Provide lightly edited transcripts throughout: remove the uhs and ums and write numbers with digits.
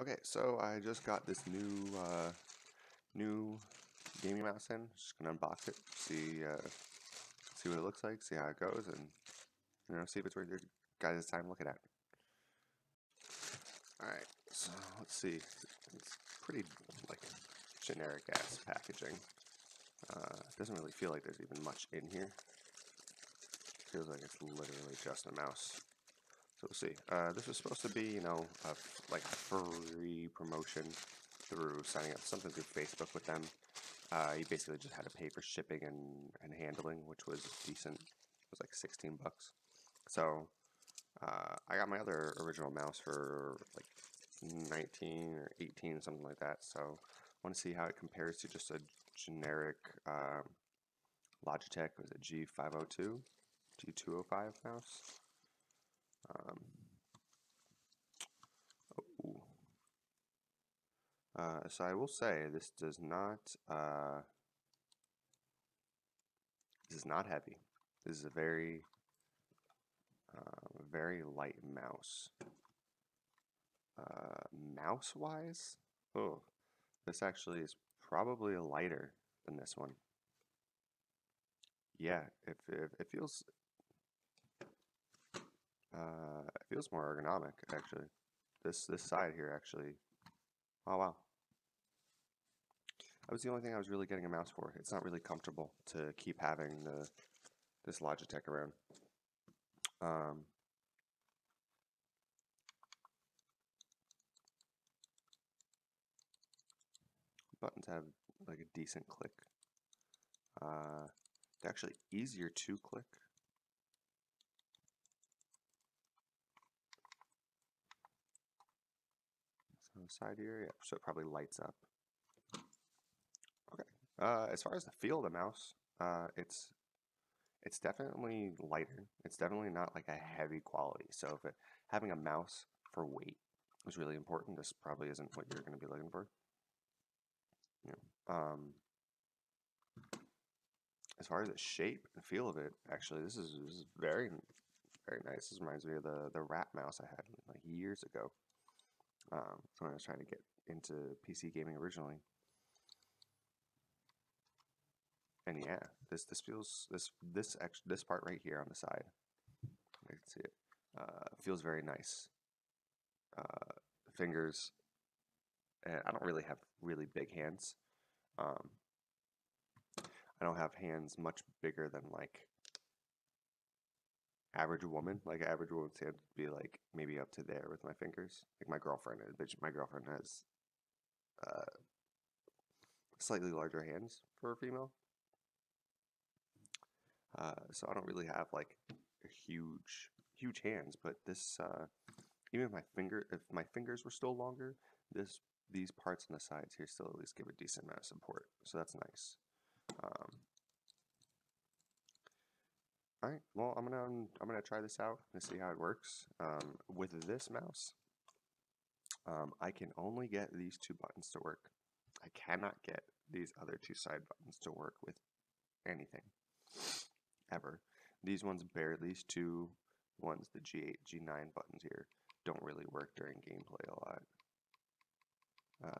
Okay, so I just got this new gaming mouse in. Just gonna unbox it, see what it looks like, see how it goes, and see if it's worth your guys' time looking at. All right, so let's see. It's pretty like generic ass packaging. It doesn't really feel like there's even much in here. Feels like it's literally just a mouse. So we'll see. This was supposed to be, like a free promotion through signing up something through Facebook with them. You basically just had to pay for shipping and handling, which was decent. It was like 16 bucks. So I got my other original mouse for like 19 or 18, something like that. So I want to see how it compares to just a generic Logitech, was it G502, G205 mouse. So I will say this is not heavy. This is a very light mouse. Mouse-wise, oh, this actually is probably lighter than this one. Yeah, it feels more ergonomic actually. This side here actually. Oh wow. That was the only thing I was really getting a mouse for. It's not really comfortable to keep having this Logitech around. Buttons have like a decent click. They're actually easier to click. So on the side here, yeah, so it probably lights up. Okay. As far as the feel of the mouse, it's definitely lighter. It's definitely not like a heavy quality. So if having a mouse for weight is really important, this probably isn't what you're going to be looking for. As far as the shape and feel of it, actually, this is very nice. This reminds me of the rat mouse I had like years ago. When I was trying to get into PC gaming originally. And yeah, this feels this part right here on the side. I can see it. Feels very nice. Fingers. I don't really have really big hands. I don't have hands much bigger than like average woman. Like average woman's hand would be like maybe up to there with my fingers. Like my girlfriend has slightly larger hands for a female. So I don't really have like huge hands, but this even if my fingers were still longer, these parts on the sides here still at least give a decent amount of support. So that's nice. All right, well I'm gonna try this out and see how it works. With this mouse, I can only get these two buttons to work. I cannot get these other two side buttons to work with anything ever. These two ones, the G8, G9 buttons here, don't really work during gameplay a lot.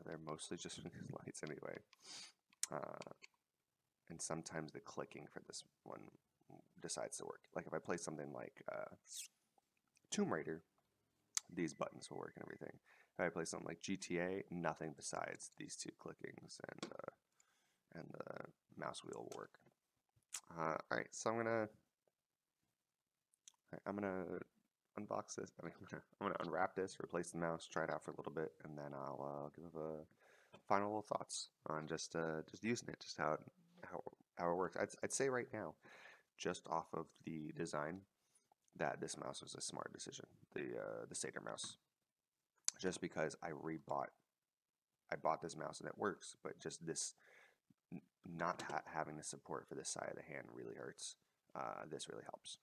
They're mostly just for these lights anyway. And sometimes the clicking for this one decides to work. Like if I play something like Tomb Raider, these buttons will work and everything. If I play something like GTA, nothing besides these two clickings and the mouse wheel will work. All right, so I'm gonna unbox this. I'm gonna unwrap this, replace the mouse, try it out for a little bit, and then I'll give a final thoughts on just using it, just how it works. I'd say right now, just off of the design, that this mouse was a smart decision. The Saytr mouse, just because I bought this mouse and it works, but just this not having the support for this side of the hand really hurts. This really helps.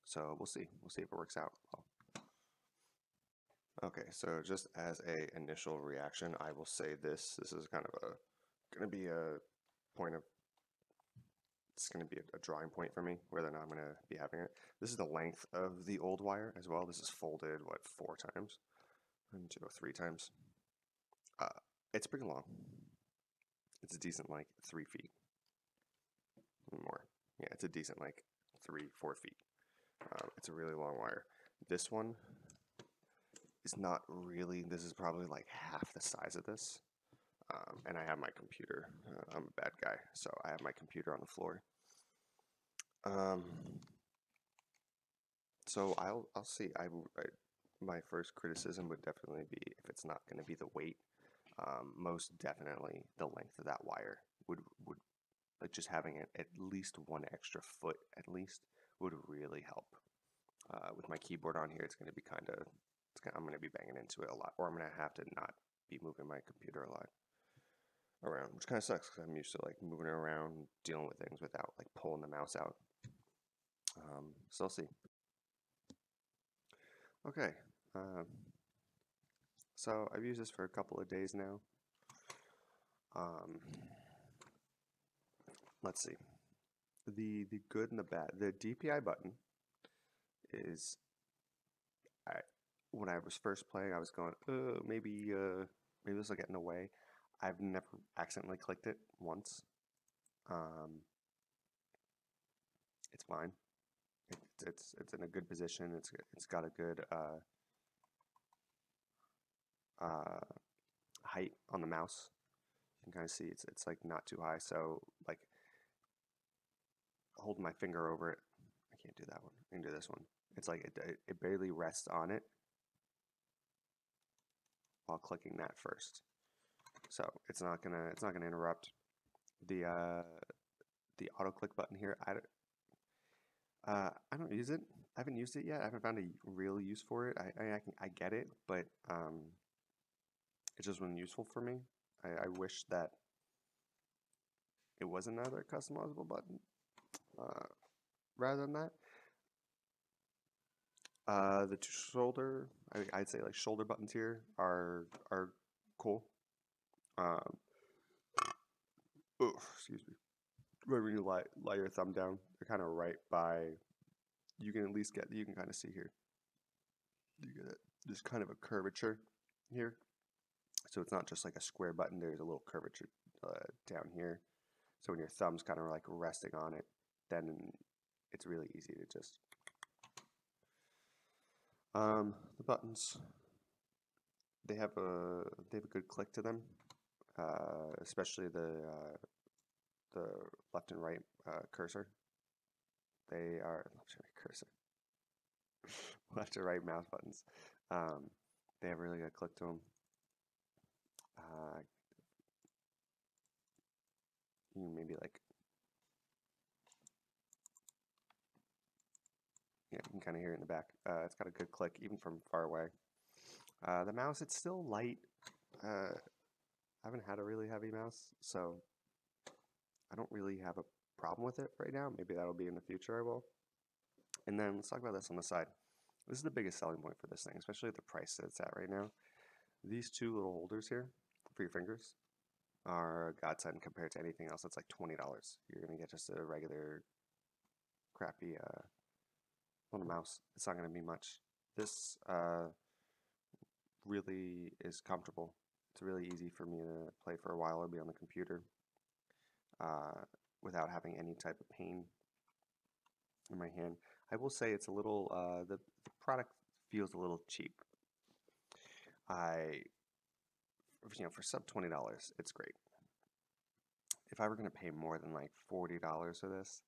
So we'll see. We'll see if it works out well. Okay, so just as a initial reaction, I will say this is kind of gonna be a point of it's gonna be a drawing point for me whether or not I'm gonna be having it. This is the length of the old wire as well. This is folded what 4 times, 1, 2, 3 times. It's pretty long. It's a decent like 3 feet more. Yeah, it's a decent like 3-4 feet. It's a really long wire. This one is not really. This is probably like half the size of this. And I have my computer. I'm a bad guy, so I have my computer on the floor. So I'll see. My first criticism would definitely be if it's not going to be the weight. Most definitely the length of that wire would like just having it at least one extra foot at least would really help. With my keyboard on here, it's going to be I'm going to be banging into it a lot, or I'm going to have to not be moving my computer a lot around, which kind of sucks because I'm used to like moving it around, dealing with things without like pulling the mouse out. So I'll see. Okay. So I've used this for a couple of days now. Let's see. The good and the bad. The DPI button is, when I was first playing, I was going, maybe this will get in the way. I've never accidentally clicked it once. It's fine. It's in a good position. It's got a good height on the mouse. You can kind of see it's like not too high. So like holding my finger over it, I can't do that one. I can do this one. It's like it barely rests on it while clicking that first. So it's not gonna interrupt. The auto click button here, I don't use it. I haven't used it yet. I haven't found a real use for it. I get it, but it just wasn't useful for me. I wish that it was another customizable button rather than that. The two shoulder, I'd say like shoulder buttons here are cool. Excuse me. Right when you lie your thumb down, they're kind of right by. You can at least you can kind of see here. You get it. There's kind of a curvature here, so it's not just like a square button. There's a little curvature down here. So when your thumb's kind of like resting on it, then it's really easy to just. The buttons, they have a good click to them, especially the left and right cursor. They are left and right cursor, left and right mouse buttons. They have a really good click to them. You can maybe like, yeah, you can kind of hear it in the back. It's got a good click even from far away. The mouse, it's still light. I haven't had a really heavy mouse, so I don't really have a problem with it right now. Maybe that'll be in the future, I will. And then let's talk about this on the side. This is the biggest selling point for this thing, especially at the price that it's at right now. These two little holders here for your fingers are a godsend compared to anything else that's like $20. You're going to get just a regular crappy little mouse. It's not going to be much. This really is comfortable. It's really easy for me to play for a while or be on the computer without having any type of pain in my hand. I will say it's a little, the product feels a little cheap. For sub $20, it's great. If I were going to pay more than like $40 for this,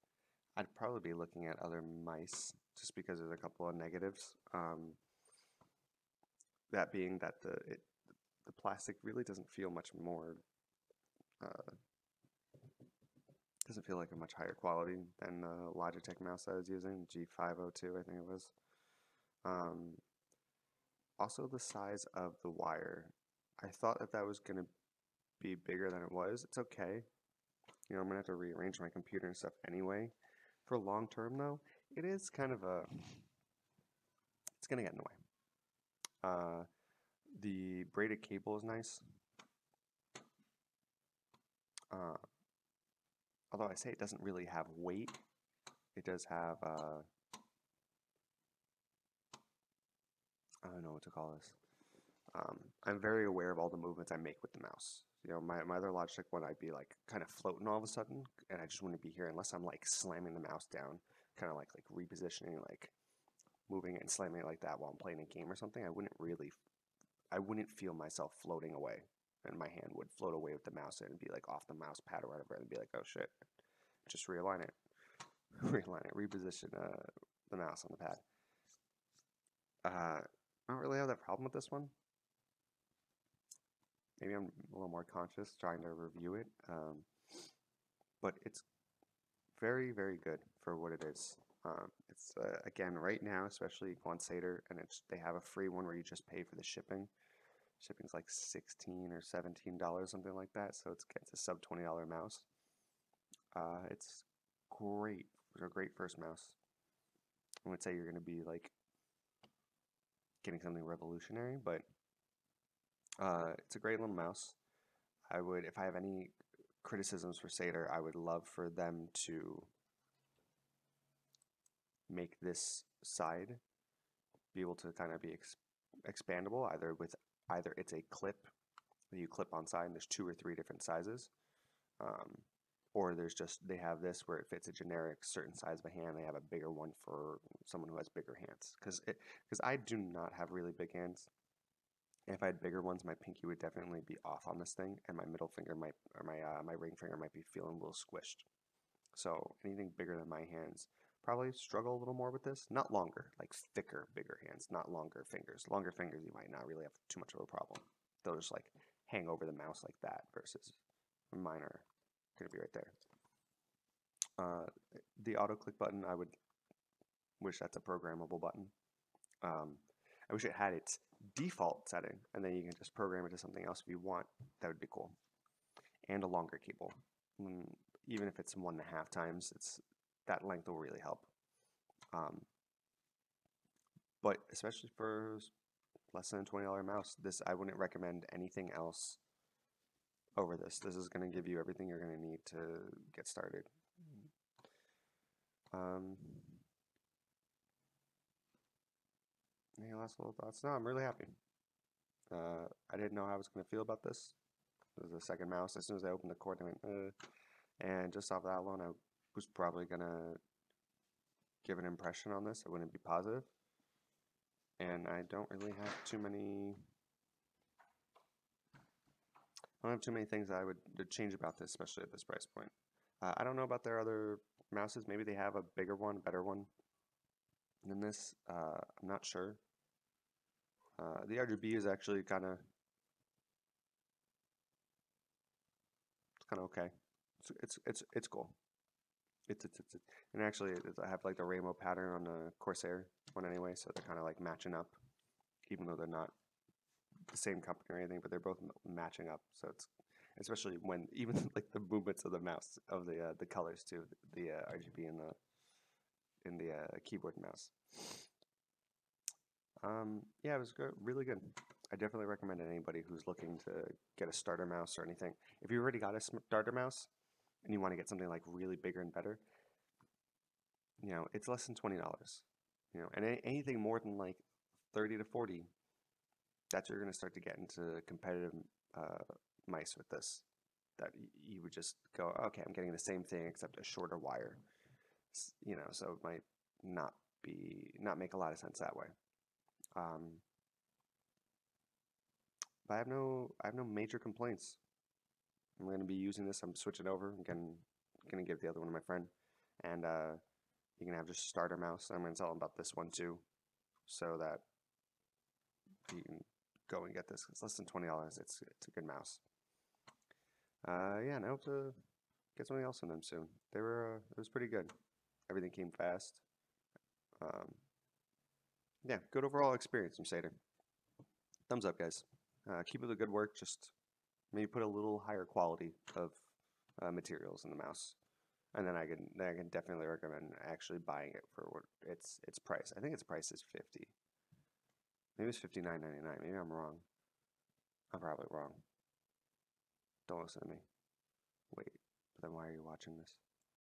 I'd probably be looking at other mice just because there's a couple of negatives. That being that the plastic really doesn't feel much more, doesn't feel like a much higher quality than the Logitech mouse I was using, G502 I think it was. Also the size of the wire. I thought that was going to be bigger than it was. It's okay. I'm going to have to rearrange my computer and stuff anyway. For long term though, it is kind of it's going to get in the way. The braided cable is nice. Although I say it doesn't really have weight, it does have, I don't know what to call this. I'm very aware of all the movements I make with the mouse. You know, my other Logitech one, I'd be like kind of floating all of a sudden, and I just wouldn't be here unless I'm like slamming the mouse down, kind of like repositioning, like moving it and slamming it like that while I'm playing a game or something. I wouldn't feel myself floating away, and my hand would float away with the mouse and be like off the mouse pad or whatever, and be like, oh shit, just realign it, realign it, reposition the mouse on the pad. I don't really have that problem with this one. Maybe I'm a little more conscious trying to review it, but it's very, very good for what it is. It's again right now, especially you go on Saytr, and they have a free one where you just pay for the shipping. Shipping's like $16 or $17, something like that. So it's a sub $20 mouse. It's great. It's a great first mouse. I would say you're going to be like getting something revolutionary, but it's a great little mouse. I would, if I have any criticisms for Saytr, I would love for them to make this side be able to kind of be expandable, either it's a clip that you clip on side, and there's 2 or 3 different sizes, or they have this where it fits a generic certain size of a hand. They have a bigger one for someone who has bigger hands, because I do not have really big hands. If I had bigger ones, my pinky would definitely be off on this thing, and my middle finger my ring finger might be feeling a little squished. So anything bigger than my hands probably struggle a little more with this. Not longer, like thicker, bigger hands, not longer fingers. Longer fingers, you might not really have too much of a problem. They'll just like hang over the mouse like that, versus mine are going to be right there. The auto click button, I would wish that's a programmable button. I wish it had its default setting, and then you can just program it to something else if you want. That would be cool. And a longer cable. Even if it's 1.5 times, that length will really help. But especially for less than a $20 mouse, I wouldn't recommend anything else over this. This is going to give you everything you're going to need to get started. Any last little thoughts? No, I'm really happy. I didn't know how I was going to feel about this. It was the second mouse. As soon as I opened the cord, I went, and just off that alone, I was probably going to give an impression on this. It wouldn't be positive. And I don't really have too many... I don't have too many things I would change about this, especially at this price point. I don't know about their other mouses. Maybe they have a bigger one, better one than this. I'm not sure. The RGB is actually kind of okay. It's cool. And actually I have like the rainbow pattern on the Corsair one anyway, so they're kind of like matching up, even though they're not the same company or anything, but they're both matching up. So it's especially when even like the movements of the mouse of the colors too, the RGB in the keyboard and mouse. Yeah, it was good, really good. I definitely recommend it to anybody who's looking to get a starter mouse or anything. If you already got a starter mouse and you want to get something like really bigger and better, you know, it's less than $20. You know, and anything more than like 30 to 40, that's where you're going to start to get into competitive mice with this. That you would just go, okay, I'm getting the same thing except a shorter wire. You know, so it might not make a lot of sense that way. But I have no major complaints. I'm going to be using this. I'm switching over. I'm going to give the other one to my friend, and you can have just a starter mouse. I'm going to tell him about this one too, so that you can go and get this. It's less than $20. It's a good mouse. Yeah, and I hope to get something else in them soon. It was pretty good. Everything came fast. Yeah, good overall experience from Saytr. Thumbs up, guys. Keep up the good work. Just maybe put a little higher quality of materials in the mouse, and then I can definitely recommend actually buying it for what its price. I think its price is $50. Maybe it's $59.99. Maybe I'm wrong. I'm probably wrong. Don't listen to me. Wait, but then why are you watching this?